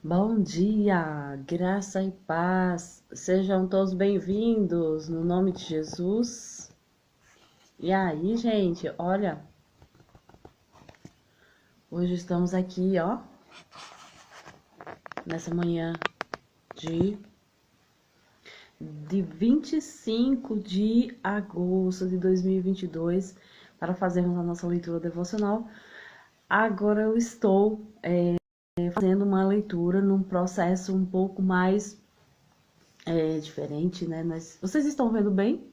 Bom dia, graça e paz. Sejam todos bem-vindos no nome de Jesus. E aí, gente, olha, hoje estamos aqui, ó, nessa manhã de, de 25 de agosto de 2022 para fazermos a nossa leitura devocional. Agora eu estou fazendo uma leitura num processo um pouco mais diferente, né? Vocês estão vendo bem?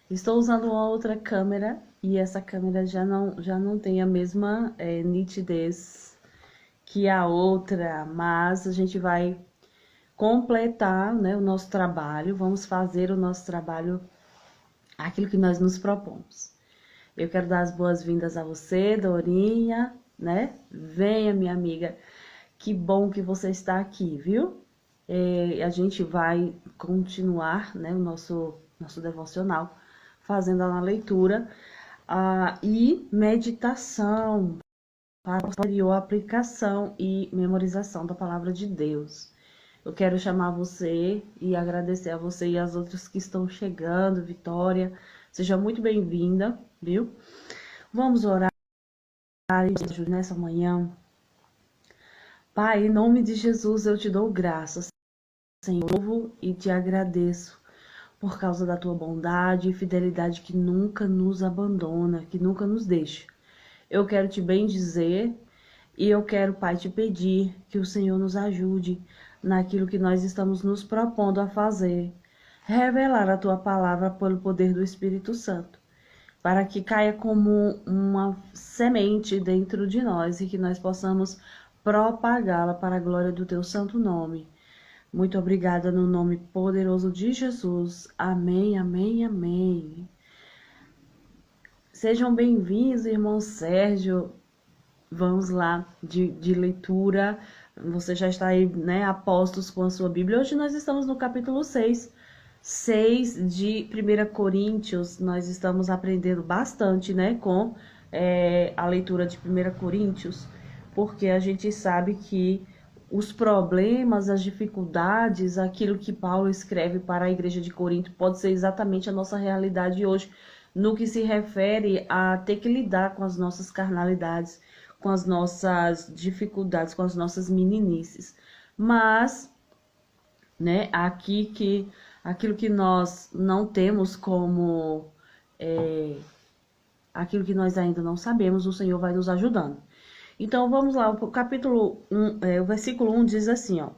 Estou usando uma outra câmera e essa câmera já não tem a mesma nitidez que a outra, mas a gente vai completar, né, o nosso trabalho, vamos fazer o nosso trabalho, aquilo que nós nos propomos. Eu quero dar as boas-vindas a você, Dorinha, né? Venha, minha amiga, que bom que você está aqui, viu? A gente vai continuar, né, o nosso devocional fazendo a leitura e meditação para posterior aplicação e memorização da palavra de Deus. Eu quero chamar você e agradecer a você e as outras que estão chegando. Vitória, seja muito bem-vinda, viu? Vamos orar nessa manhã. Pai, em nome de Jesus, eu te dou graças, Senhor, e te agradeço por causa da tua bondade e fidelidade que nunca nos abandona, que nunca nos deixa. Eu quero te bendizer e eu quero, Pai, te pedir que o Senhor nos ajude naquilo que nós estamos nos propondo a fazer. Revelar a tua palavra pelo poder do Espírito Santo, para que caia como uma semente dentro de nós e que nós possamos propagá-la para a glória do teu santo nome. Muito obrigada no nome poderoso de Jesus. Amém, amém, amém. Sejam bem-vindos, irmão Sérgio. Vamos lá de leitura. Você já está aí, né, a postos com a sua Bíblia. Hoje nós estamos no capítulo 6 de 1 Coríntios. Nós estamos aprendendo bastante, né, com a leitura de 1 Coríntios, porque a gente sabe que os problemas, as dificuldades, aquilo que Paulo escreve para a igreja de Corinto pode ser exatamente a nossa realidade hoje, no que se refere a ter que lidar com as nossas carnalidades, com as nossas dificuldades, com as nossas meninices. Mas, né, aquilo que nós não temos como aquilo que nós ainda não sabemos, o Senhor vai nos ajudando. Então, vamos lá, o capítulo 1, o versículo 1 diz assim, ó.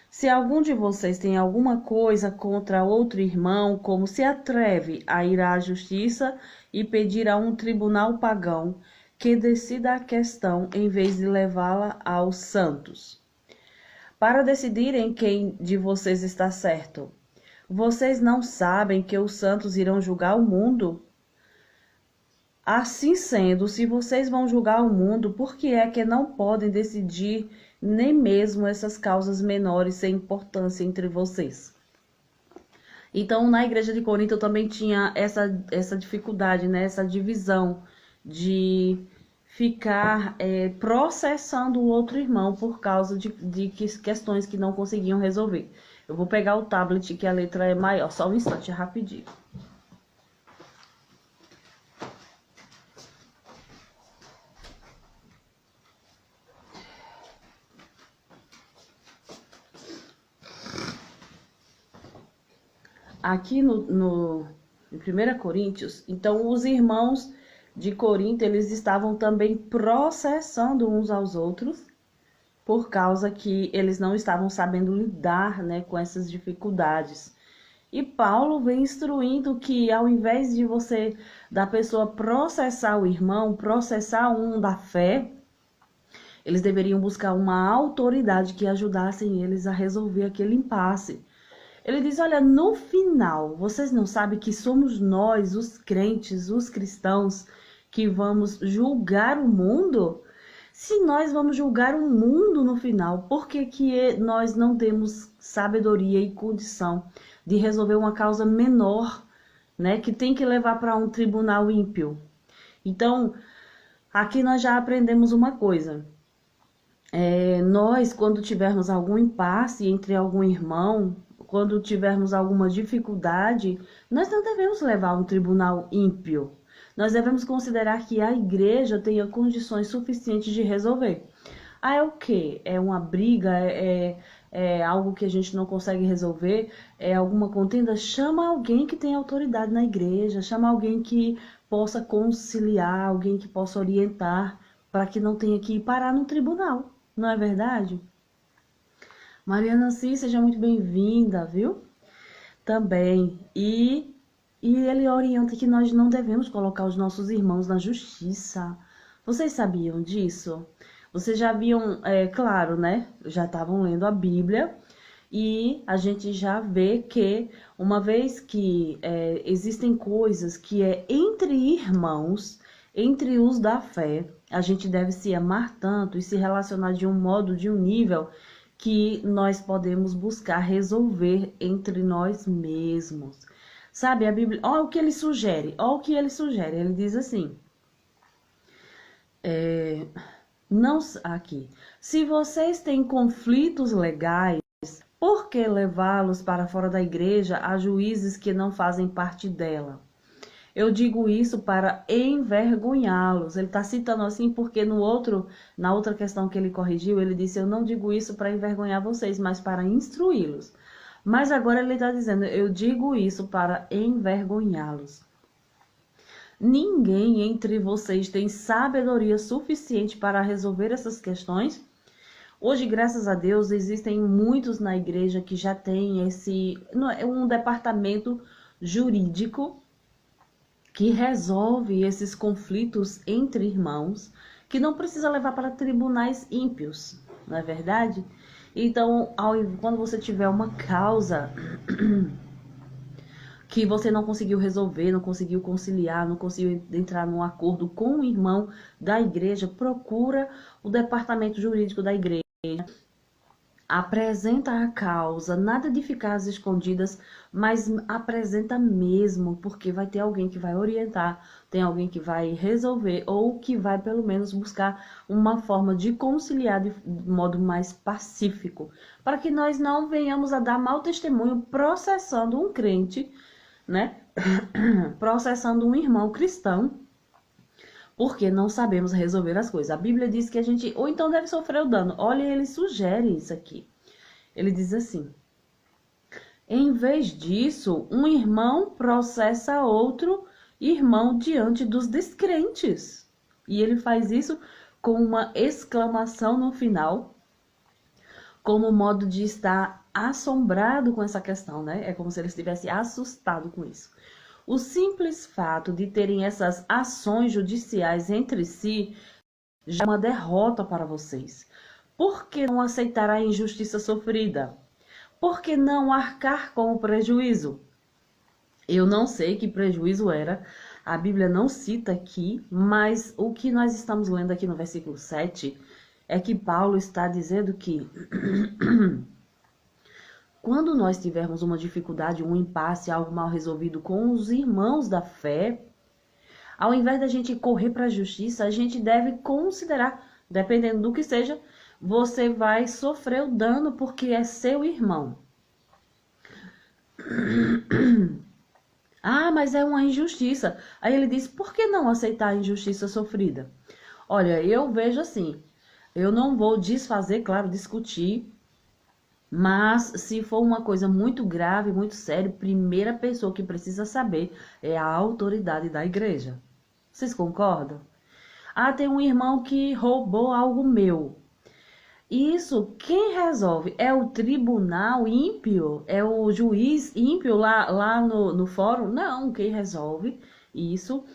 Se algum de vocês tem alguma coisa contra outro irmão, como se atreve a ir à justiça e pedir a um tribunal pagão que decida a questão em vez de levá-la aos santos, para decidirem quem de vocês está certo? Vocês não sabem que os santos irão julgar o mundo? Assim sendo, se vocês vão julgar o mundo, por que é que não podem decidir nem mesmo essas causas menores sem importância entre vocês? Então, na igreja de Corinto, eu também tinha essa dificuldade, né? Essa divisão de ficar processando o outro irmão por causa de questões que não conseguiam resolver. Eu vou pegar o tablet, que a letra é maior, só um instante, é rapidinho. Aqui em 1 Coríntios, então os irmãos de Corinto, eles estavam também processando uns aos outros, por causa que eles não estavam sabendo lidar, né, com essas dificuldades. E Paulo vem instruindo que ao invés de da pessoa processar o irmão, processar um da fé, eles deveriam buscar uma autoridade que ajudassem eles a resolver aquele impasse. Ele diz, olha, no final, vocês não sabem que somos nós, os crentes, os cristãos, que vamos julgar o mundo? Se nós vamos julgar o mundo no final, por que nós não temos sabedoria e condição de resolver uma causa menor, né, que tem que levar para um tribunal ímpio? Então, aqui nós já aprendemos uma coisa. Nós, quando tivermos algum impasse entre algum irmão, quando tivermos alguma dificuldade, nós não devemos levar a um tribunal ímpio. Nós devemos considerar que a igreja tenha condições suficientes de resolver. Ah, é o quê? É uma briga? É algo que a gente não consegue resolver? É alguma contenda? Chama alguém que tem autoridade na igreja, chama alguém que possa conciliar, alguém que possa orientar, para que não tenha que ir parar no tribunal, não é verdade? Mariana, sim, seja muito bem-vinda, viu? Também. E ele orienta que nós não devemos colocar os nossos irmãos na justiça. Vocês sabiam disso? Vocês já haviam, claro, né? Já estavam lendo a Bíblia e a gente já vê que uma vez que existem coisas que é entre irmãos, entre os da fé, a gente deve se amar tanto e se relacionar de um modo, de um nível que nós podemos buscar resolver entre nós mesmos. Sabe, a Bíblia, olha o que ele sugere, olha o que ele sugere. Ele diz assim, não, aqui, se vocês têm conflitos legais, por que levá-los para fora da igreja a juízes que não fazem parte dela? Eu digo isso para envergonhá-los. Ele está citando assim porque na outra questão que ele corrigiu, ele disse, eu não digo isso para envergonhar vocês, mas para instruí-los. Mas agora ele está dizendo, eu digo isso para envergonhá-los. Ninguém entre vocês tem sabedoria suficiente para resolver essas questões? Hoje, graças a Deus, existem muitos na igreja que já têm um departamento jurídico que resolve esses conflitos entre irmãos, que não precisa levar para tribunais ímpios, não é verdade? Então, quando você tiver uma causa que você não conseguiu resolver, não conseguiu conciliar, não conseguiu entrar num acordo com o irmão da igreja, procura o departamento jurídico da igreja, apresenta a causa, nada de ficar às escondidas, mas apresenta mesmo, porque vai ter alguém que vai orientar, tem alguém que vai resolver, ou que vai pelo menos buscar uma forma de conciliar de modo mais pacífico, para que nós não venhamos a dar mau testemunho processando um crente, né? Processando um irmão cristão, porque não sabemos resolver as coisas. A Bíblia diz que a gente, ou então deve sofrer o dano. Olha, ele sugere isso aqui. Ele diz assim, em vez disso, um irmão processa outro irmão diante dos descrentes. E ele faz isso com uma exclamação no final, como modo de estar assombrado com essa questão, né? É como se ele estivesse assustado com isso. O simples fato de terem essas ações judiciais entre si já é uma derrota para vocês. Por que não aceitar a injustiça sofrida? Por que não arcar com o prejuízo? Eu não sei que prejuízo era, a Bíblia não cita aqui, mas o que nós estamos lendo aqui no versículo 7 é que Paulo está dizendo que quando nós tivermos uma dificuldade, um impasse, algo mal resolvido com os irmãos da fé, ao invés da gente correr para a justiça, a gente deve considerar, dependendo do que seja, você vai sofrer o dano porque é seu irmão. Ah, mas é uma injustiça. Aí ele diz, por que não aceitar a injustiça sofrida? Olha, eu vejo assim, eu não vou desfazer, claro, discutir, mas se for uma coisa muito grave, muito séria, a primeira pessoa que precisa saber é a autoridade da igreja. Vocês concordam? Ah, tem um irmão que roubou algo meu. Isso, quem resolve? É o tribunal ímpio? É o juiz ímpio lá no fórum? Não, quem resolve isso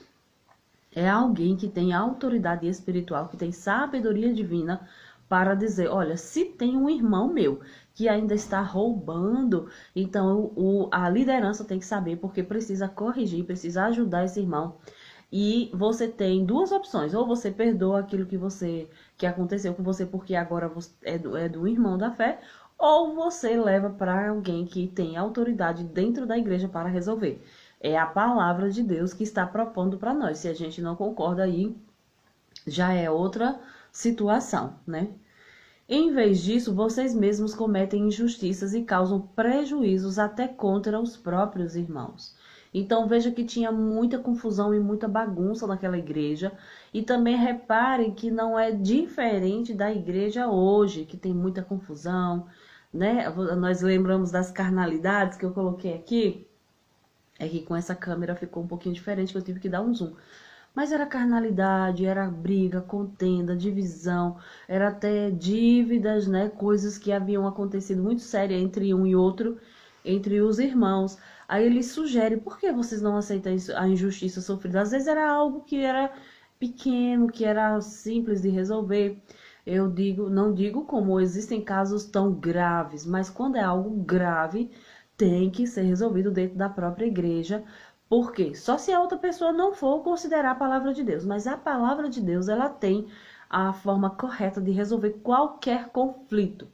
é alguém que tem autoridade espiritual, que tem sabedoria divina para dizer, olha, se tem um irmão meu que ainda está roubando, então a liderança tem que saber, porque precisa corrigir, precisa ajudar esse irmão. E você tem duas opções, ou você perdoa aquilo que aconteceu com você, porque agora é do irmão da fé, ou você leva para alguém que tem autoridade dentro da igreja para resolver. É a palavra de Deus que está propondo para nós. Se a gente não concorda aí, já é outra situação, né? Em vez disso, vocês mesmos cometem injustiças e causam prejuízos até contra os próprios irmãos. Então veja que tinha muita confusão e muita bagunça naquela igreja. E também reparem que não é diferente da igreja hoje, que tem muita confusão, né? Nós lembramos das carnalidades que eu coloquei aqui. É que com essa câmera ficou um pouquinho diferente, que eu tive que dar um zoom. Mas era carnalidade, era briga, contenda, divisão, era até dívidas, né? Coisas que haviam acontecido muito sérias entre um e outro, entre os irmãos. Aí ele sugere, por que vocês não aceitam a injustiça sofrida? Às vezes era algo que era pequeno, que era simples de resolver. Eu digo, não digo como existem casos tão graves, mas quando é algo grave, tem que ser resolvido dentro da própria igreja. Por quê? Só se a outra pessoa não for considerar a palavra de Deus. Mas a palavra de Deus, ela tem a forma correta de resolver qualquer conflito.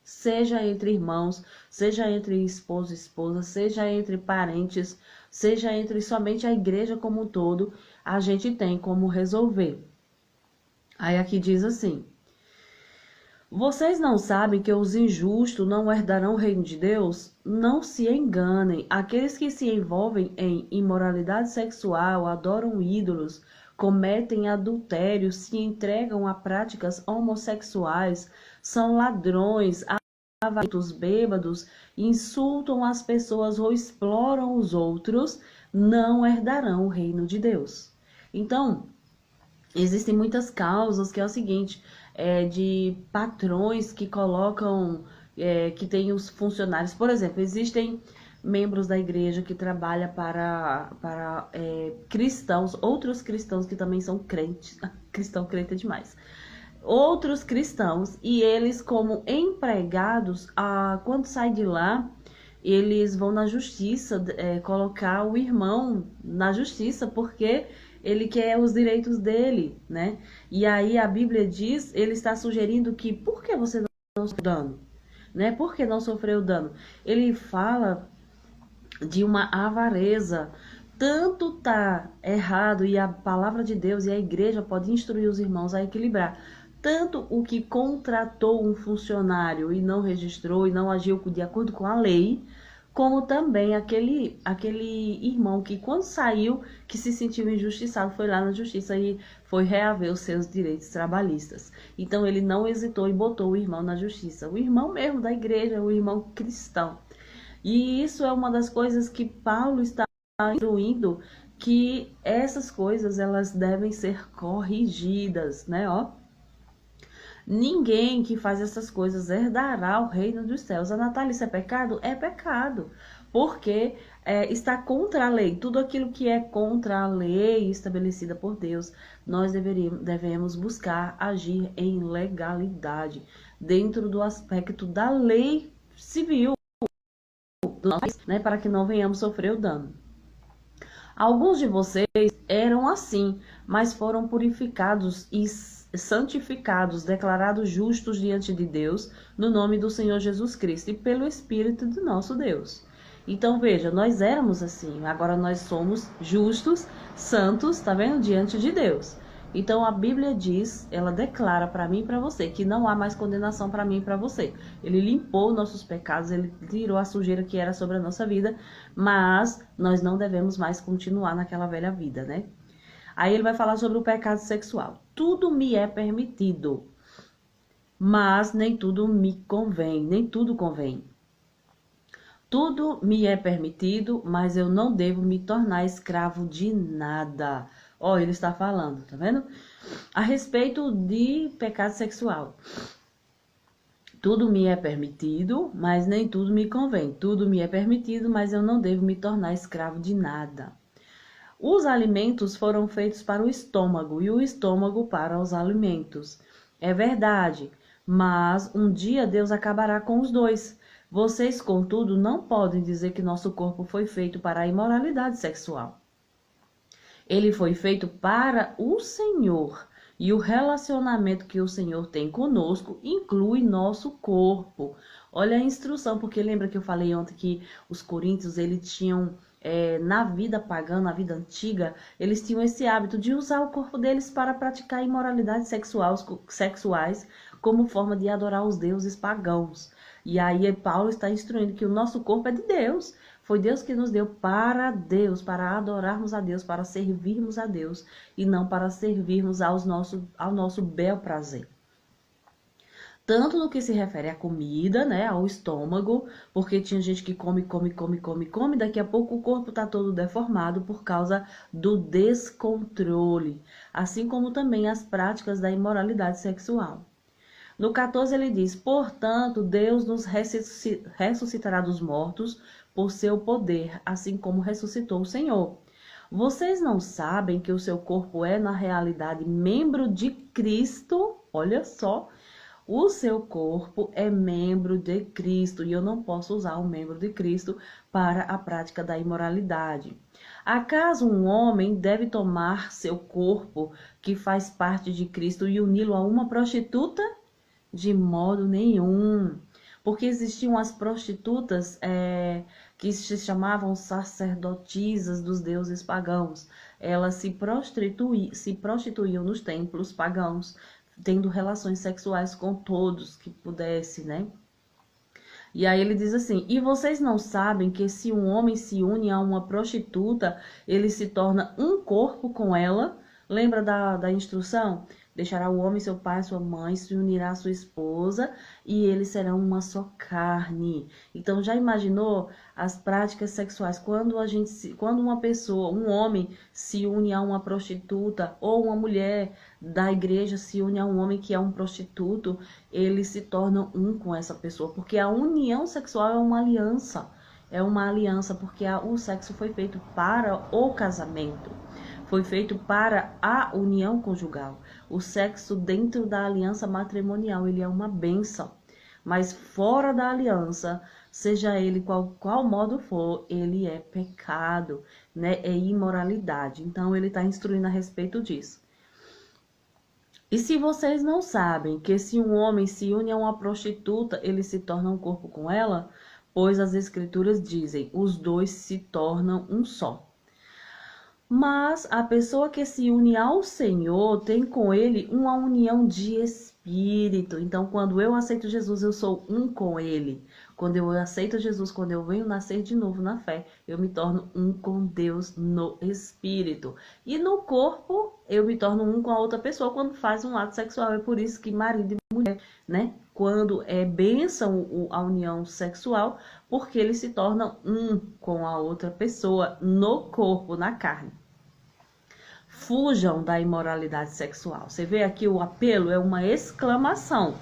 Seja entre irmãos, seja entre esposo e esposa, seja entre parentes, seja entre somente a igreja como um todo, a gente tem como resolver. Aí aqui diz assim: vocês não sabem que os injustos não herdarão o reino de Deus? Não se enganem. Aqueles que se envolvem em imoralidade sexual, adoram ídolos, cometem adultério, se entregam a práticas homossexuais, são ladrões, avarentos, bêbados, insultam as pessoas ou exploram os outros, não herdarão o reino de Deus. Então, existem muitas causas que é o seguinte, de patrões que colocam, que tem os funcionários. Por exemplo, existem membros da igreja que trabalham para cristãos, outros cristãos que também são crentes, cristão crente é demais, outros cristãos, e eles como empregados, quando saem de lá, eles vão na justiça, colocar o irmão na justiça, porque ele quer os direitos dele, né? E aí a Bíblia diz, ele está sugerindo que, por que você não sofreu dano? Né? Por que não sofreu dano? Ele fala de uma avareza. Tanto tá errado, e a palavra de Deus e a igreja pode instruir os irmãos a equilibrar. Tanto o que contratou um funcionário e não registrou e não agiu de acordo com a lei, como também aquele irmão que quando saiu, que se sentiu injustiçado, foi lá na justiça e foi reaver os seus direitos trabalhistas. Então ele não hesitou e botou o irmão na justiça. O irmão mesmo da igreja, o irmão cristão. E isso é uma das coisas que Paulo está instruindo, que essas coisas elas devem ser corrigidas, né? Ó. Ninguém que faz essas coisas herdará o reino dos céus. A Natália, isso é pecado? É pecado, porque está contra a lei. Tudo aquilo que é contra a lei estabelecida por Deus, nós devemos buscar agir em legalidade, dentro do aspecto da lei civil, né, para que não venhamos sofrer o dano. Alguns de vocês eram assim, mas foram purificados e santificados, declarados justos diante de Deus, no nome do Senhor Jesus Cristo e pelo Espírito do nosso Deus. Então veja, nós éramos assim, agora nós somos justos, santos, tá vendo? Diante de Deus. Então a Bíblia diz, ela declara para mim e para você, que não há mais condenação para mim e para você. Ele limpou nossos pecados, ele tirou a sujeira que era sobre a nossa vida, mas nós não devemos mais continuar naquela velha vida, né? Aí ele vai falar sobre o pecado sexual. Tudo me é permitido, mas nem tudo me convém, nem tudo convém. Tudo me é permitido, mas eu não devo me tornar escravo de nada. Ó, ele está falando, tá vendo? A respeito de pecado sexual. Tudo me é permitido, mas nem tudo me convém. Tudo me é permitido, mas eu não devo me tornar escravo de nada. Os alimentos foram feitos para o estômago e o estômago para os alimentos. É verdade, mas um dia Deus acabará com os dois. Vocês, contudo, não podem dizer que nosso corpo foi feito para a imoralidade sexual. Ele foi feito para o Senhor, e o relacionamento que o Senhor tem conosco inclui nosso corpo. Olha a instrução, porque lembra que eu falei ontem que os coríntios, eles tinham, na vida pagã, na vida antiga, eles tinham esse hábito de usar o corpo deles para praticar imoralidades sexuais, como forma de adorar os deuses pagãos. E aí Paulo está instruindo que o nosso corpo é de Deus. Foi Deus que nos deu para Deus, para adorarmos a Deus, para servirmos a Deus e não para servirmos ao nosso bel prazer. Tanto no que se refere à comida, né, ao estômago, porque tinha gente que come, daqui a pouco o corpo está todo deformado por causa do descontrole, assim como também as práticas da imoralidade sexual. No 14 ele diz, portanto, Deus nos ressuscitará dos mortos por seu poder, assim como ressuscitou o Senhor. Vocês não sabem que o seu corpo é, na realidade, membro de Cristo? Olha só, o seu corpo é membro de Cristo e eu não posso usar o membro de Cristo para a prática da imoralidade. Acaso um homem deve tomar seu corpo, que faz parte de Cristo, e uni-lo a uma prostituta? De modo nenhum. Porque existiam as prostitutas que se chamavam sacerdotisas dos deuses pagãos. Elas se prostituíam nos templos pagãos, tendo relações sexuais com todos que pudesse, né? E aí ele diz assim, e vocês não sabem que se um homem se une a uma prostituta, ele se torna um corpo com ela? Lembra da instrução? Deixará o homem seu pai, sua mãe, se unirá à sua esposa e eles serão uma só carne. Então já imaginou as práticas sexuais quando uma pessoa, um homem se une a uma prostituta ou uma mulher da igreja se une a um homem que é um prostituto, eles se tornam um com essa pessoa, porque a união sexual é uma aliança. É uma aliança porque o sexo foi feito para o casamento. Foi feito para a união conjugal. O sexo dentro da aliança matrimonial, ele é uma bênção. Mas fora da aliança, seja ele qual modo for, ele é pecado, né? É imoralidade. Então, ele está instruindo a respeito disso. E se vocês não sabem que se um homem se une a uma prostituta, ele se torna um corpo com ela? Pois as escrituras dizem, os dois se tornam um só. Mas a pessoa que se une ao Senhor tem com ele uma união de espírito. Então, quando eu aceito Jesus, eu sou um com ele. Quando eu aceito Jesus, quando eu venho nascer de novo na fé, eu me torno um com Deus no espírito. E no corpo, eu me torno um com a outra pessoa quando faz um ato sexual. É por isso que marido e mulher, né? Quando é bênção a união sexual, porque eles se tornam um com a outra pessoa no corpo, na carne. Fujam da imoralidade sexual. Você vê aqui o apelo é uma exclamação,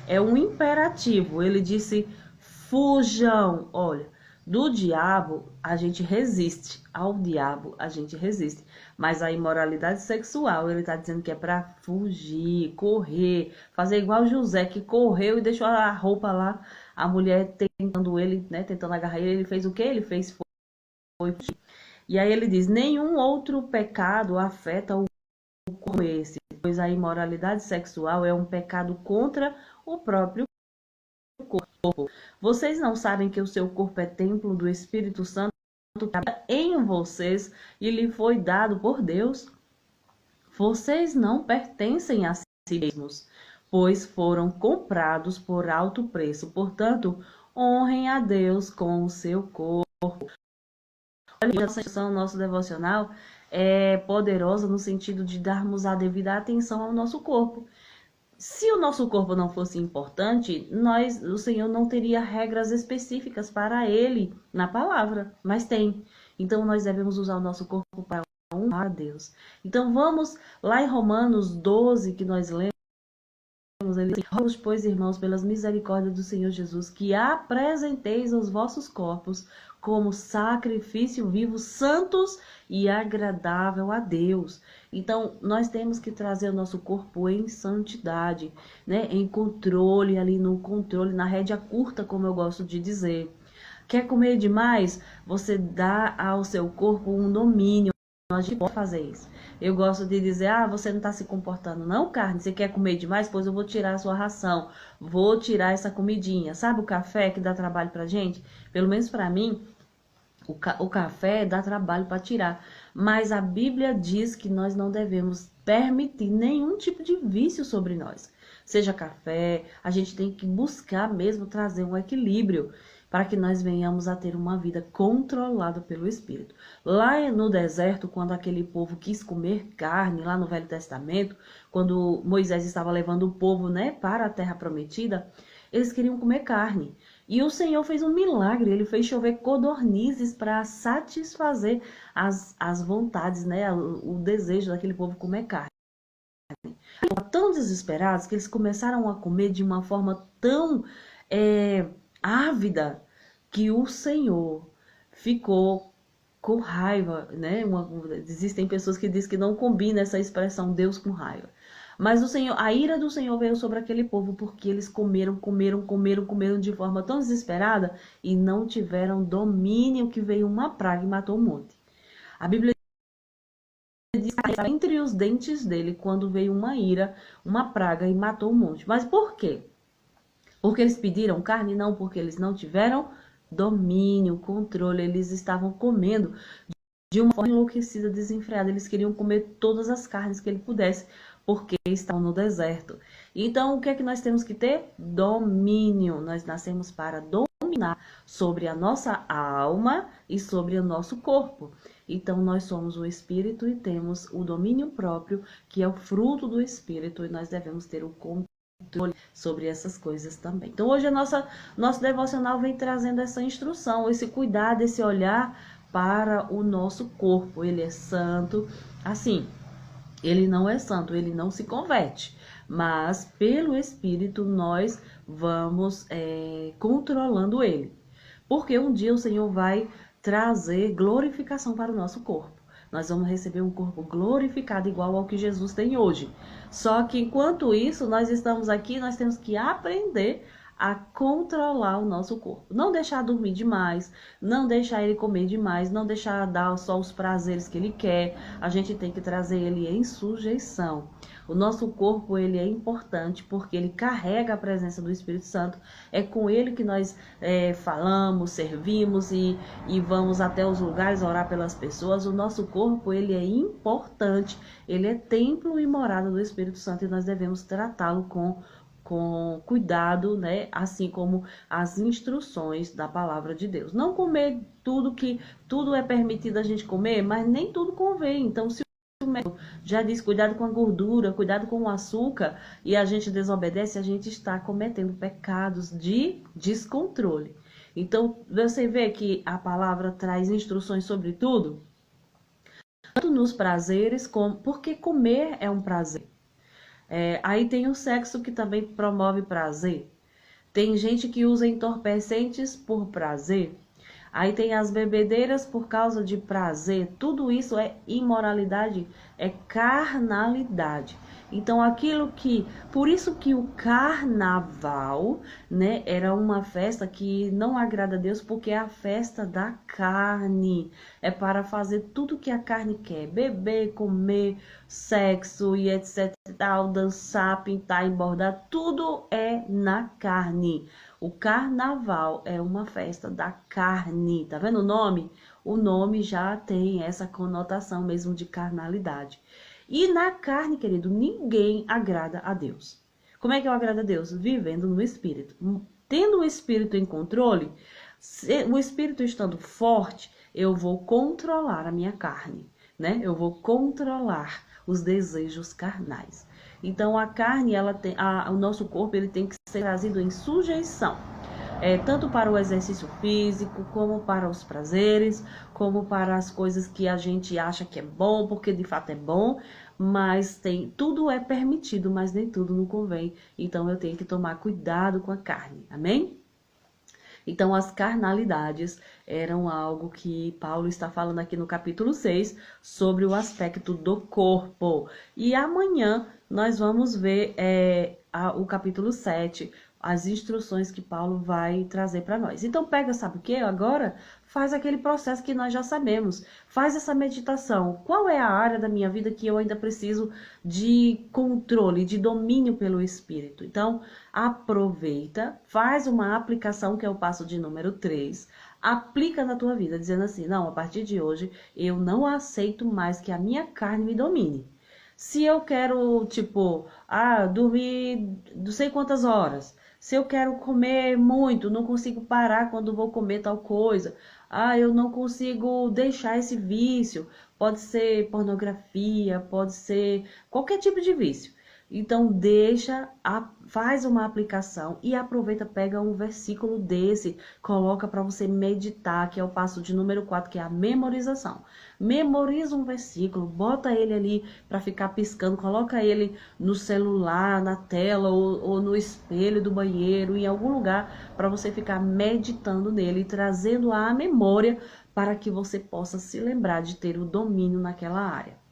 é um imperativo. Ele disse, fujam. Olha, do diabo a gente resiste, ao diabo a gente resiste. Mas a imoralidade sexual, ele está dizendo que é para fugir, correr, fazer igual José, que correu e deixou a roupa lá, a mulher tentando ele, né, tentando agarrar ele fez o quê? Ele fez foi fugir. E aí ele diz, nenhum outro pecado afeta o corpo como esse, pois a imoralidade sexual é um pecado contra o próprio corpo. Vocês não sabem que o seu corpo é templo do Espírito Santo que habita em vocês e lhe foi dado por Deus? Vocês não pertencem a si mesmos, pois foram comprados por alto preço. Portanto, honrem a Deus com o seu corpo. A nosso devocional é poderosa no sentido de darmos a devida atenção ao nosso corpo. Se o nosso corpo não fosse importante, o Senhor não teria regras específicas para ele na palavra, mas tem. Então nós devemos usar o nosso corpo para honrar a Deus. Então vamos lá em Romanos 12, que nós lemos, ele diz, rogo-vos, pois, irmãos, pelas misericórdias do Senhor Jesus, que apresenteis os vossos corpos como sacrifício vivo, santos e agradável a Deus. Então, nós temos que trazer o nosso corpo em santidade, né? Em controle, ali no controle, na rédea curta, como eu gosto de dizer. Quer comer demais? Você dá ao seu corpo um domínio. A gente pode fazer isso. Eu gosto de dizer, você não está se comportando não, carne? Você quer comer demais? Pois eu vou tirar a sua ração. Vou tirar essa comidinha. Sabe o café que dá trabalho pra gente? Pelo menos pra mim, o café dá trabalho para tirar. Mas a Bíblia diz que nós não devemos permitir nenhum tipo de vício sobre nós. seja café, a gente tem que buscar mesmo trazer um equilíbrio para que nós venhamos a ter uma vida controlada pelo Espírito. Lá no deserto, quando aquele povo quis comer carne, lá no Velho Testamento, quando Moisés estava levando o povo, né, para a Terra Prometida, eles queriam comer carne. E o Senhor fez um milagre, ele fez chover codornizes para satisfazer as vontades, né, o desejo daquele povo comer carne. Tão desesperados que eles começaram a comer de uma forma tão ávida que o Senhor ficou com raiva, né? Existem pessoas que dizem que não combina essa expressão Deus com raiva. Mas a ira do Senhor veio sobre aquele povo porque eles comeram de forma tão desesperada e não tiveram domínio, que veio uma praga e matou um monte. A Bíblia diz que entre os dentes dele quando veio uma ira, uma praga e matou um monte. Mas por quê? Porque eles pediram carne? Não, porque eles não tiveram domínio, controle. Eles estavam comendo de uma forma enlouquecida, desenfreada. Eles queriam comer todas as carnes que ele pudesse, porque estavam no deserto. Então, o que é que nós temos que ter? Domínio. Nós nascemos para dominar sobre a nossa alma e sobre o nosso corpo. Então, nós somos o Espírito e temos o domínio próprio, que é o fruto do Espírito, e nós devemos ter o controle sobre essas coisas também. Então, hoje nosso devocional vem trazendo essa instrução, esse cuidado, esse olhar para o nosso corpo. Ele é santo, assim, ele não é santo, ele não se converte, mas pelo Espírito nós vamos controlando ele, porque um dia o Senhor vai trazer glorificação para o nosso corpo. Nós vamos receber um corpo glorificado igual ao que Jesus tem hoje. Só que enquanto isso, nós estamos aqui, nós temos que aprender a controlar o nosso corpo. Não deixar dormir demais, não deixar ele comer demais, não deixar dar só os prazeres que ele quer. A gente tem que trazer ele em sujeição. O nosso corpo, ele é importante porque ele carrega a presença do Espírito Santo. É com ele que nós falamos, servimos e vamos até os lugares orar pelas pessoas. O nosso corpo, ele é importante. Ele é templo e morada do Espírito Santo e nós devemos tratá-lo com cuidado, né? Assim como as instruções da palavra de Deus. Não comer tudo é permitido a gente comer, mas nem tudo convém. Então, se o médico já diz cuidado com a gordura, cuidado com o açúcar, e a gente desobedece, a gente está cometendo pecados de descontrole. Então, você vê que a palavra traz instruções sobre tudo, tanto nos prazeres, porque comer é um prazer. Aí tem o sexo que também promove prazer. Tem gente que usa entorpecentes por prazer. Aí tem as bebedeiras por causa de prazer. Tudo isso é imoralidade, é carnalidade. Então por isso que o carnaval, né, era uma festa que não agrada a Deus, porque é a festa da carne. É para fazer tudo que a carne quer, beber, comer, sexo e etc, tal, dançar, pintar, embordar, tudo é na carne. O carnaval é uma festa da carne, tá vendo o nome? O nome já tem essa conotação mesmo de carnalidade. E na carne, querido, ninguém agrada a Deus. Como é que eu agrado a Deus? Vivendo no Espírito. Tendo o Espírito em controle, o Espírito estando forte, eu vou controlar a minha carne, né? Eu vou controlar os desejos carnais. Então a carne, o nosso corpo, ele tem que ser trazido em sujeição, tanto para o exercício físico, como para os prazeres, como para as coisas que a gente acha que é bom, porque de fato é bom, mas tudo é permitido, mas nem tudo não convém. Então eu tenho que tomar cuidado com a carne, amém? Então, as carnalidades eram algo que Paulo está falando aqui no capítulo 6, sobre o aspecto do corpo. E amanhã nós vamos ver o capítulo 7, as instruções que Paulo vai trazer para nós. Então, sabe o que? Agora, faz aquele processo que nós já sabemos. Faz essa meditação. Qual é a área da minha vida que eu ainda preciso de controle, de domínio pelo Espírito? Então, aproveita, faz uma aplicação, que é o passo de número 3. Aplica na tua vida, dizendo assim, não, a partir de hoje, eu não aceito mais que a minha carne me domine. Se eu quero, tipo, dormir não sei quantas horas. Se eu quero comer muito, não consigo parar quando vou comer tal coisa. Eu não consigo deixar esse vício. Pode ser pornografia, pode ser qualquer tipo de vício. Então faz uma aplicação e aproveita, pega um versículo desse, coloca para você meditar, que é o passo de número 4, que é a memorização. Memoriza um versículo, bota ele ali para ficar piscando, coloca ele no celular, na tela ou no espelho do banheiro, em algum lugar, para você ficar meditando nele e trazendo à memória para que você possa se lembrar de ter o domínio naquela área.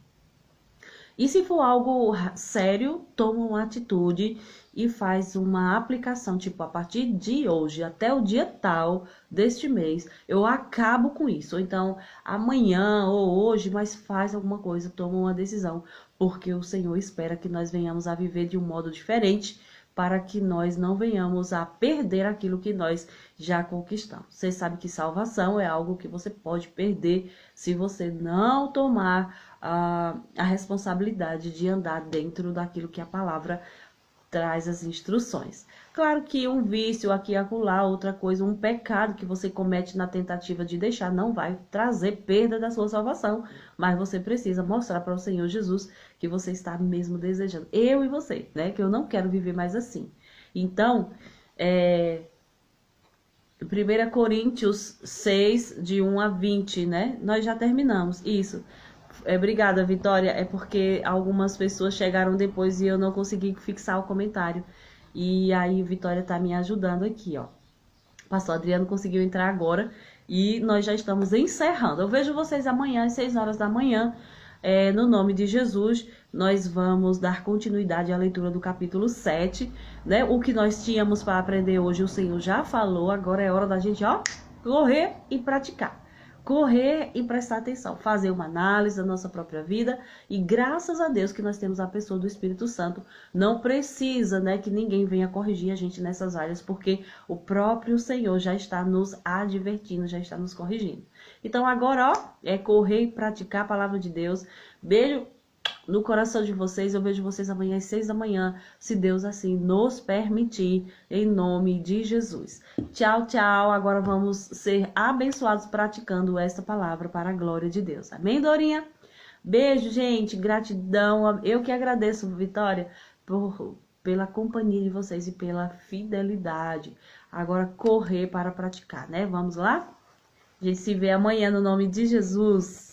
E se for algo sério, toma uma atitude e faz uma aplicação, tipo, a partir de hoje até o dia tal deste mês, eu acabo com isso. Ou então, amanhã ou hoje, mas faz alguma coisa, toma uma decisão, porque o Senhor espera que nós venhamos a viver de um modo diferente, para que nós não venhamos a perder aquilo que nós já conquistamos. Você sabe que salvação é algo que você pode perder se você não tomar a responsabilidade de andar dentro daquilo que a palavra traz as instruções. Claro que um vício aqui e acolá, outra coisa, um pecado que você comete na tentativa de deixar, não vai trazer perda da sua salvação, mas você precisa mostrar para o Senhor Jesus que você está mesmo desejando. Eu e você, né? Que eu não quero viver mais assim. Então, 1 Coríntios 6, de 1 a 20, né? Nós já terminamos. Isso. Obrigada, Vitória. É porque algumas pessoas chegaram depois e eu não consegui fixar o comentário. E aí, Vitória tá me ajudando aqui, ó. O pastor Adriano conseguiu entrar agora e nós já estamos encerrando. Eu vejo vocês amanhã às 6 horas da manhã. No nome de Jesus, nós vamos dar continuidade à leitura do capítulo 7, né? O que nós tínhamos para aprender hoje, o Senhor já falou. Agora é hora da gente, correr e praticar. Correr e prestar atenção, fazer uma análise da nossa própria vida e graças a Deus que nós temos a pessoa do Espírito Santo. Não precisa, né, que ninguém venha corrigir a gente nessas áreas, porque o próprio Senhor já está nos advertindo, já está nos corrigindo. Então agora, é correr e praticar a palavra de Deus. Beijo no coração de vocês. Eu vejo vocês amanhã às 6 da manhã, se Deus assim nos permitir, em nome de Jesus. Tchau, tchau. Agora vamos ser abençoados praticando esta palavra para a glória de Deus. Amém, Dorinha? Beijo, gente. Gratidão. Eu que agradeço, Vitória, pela companhia de vocês e pela fidelidade. Agora correr para praticar, né? Vamos lá? A gente se vê amanhã no nome de Jesus.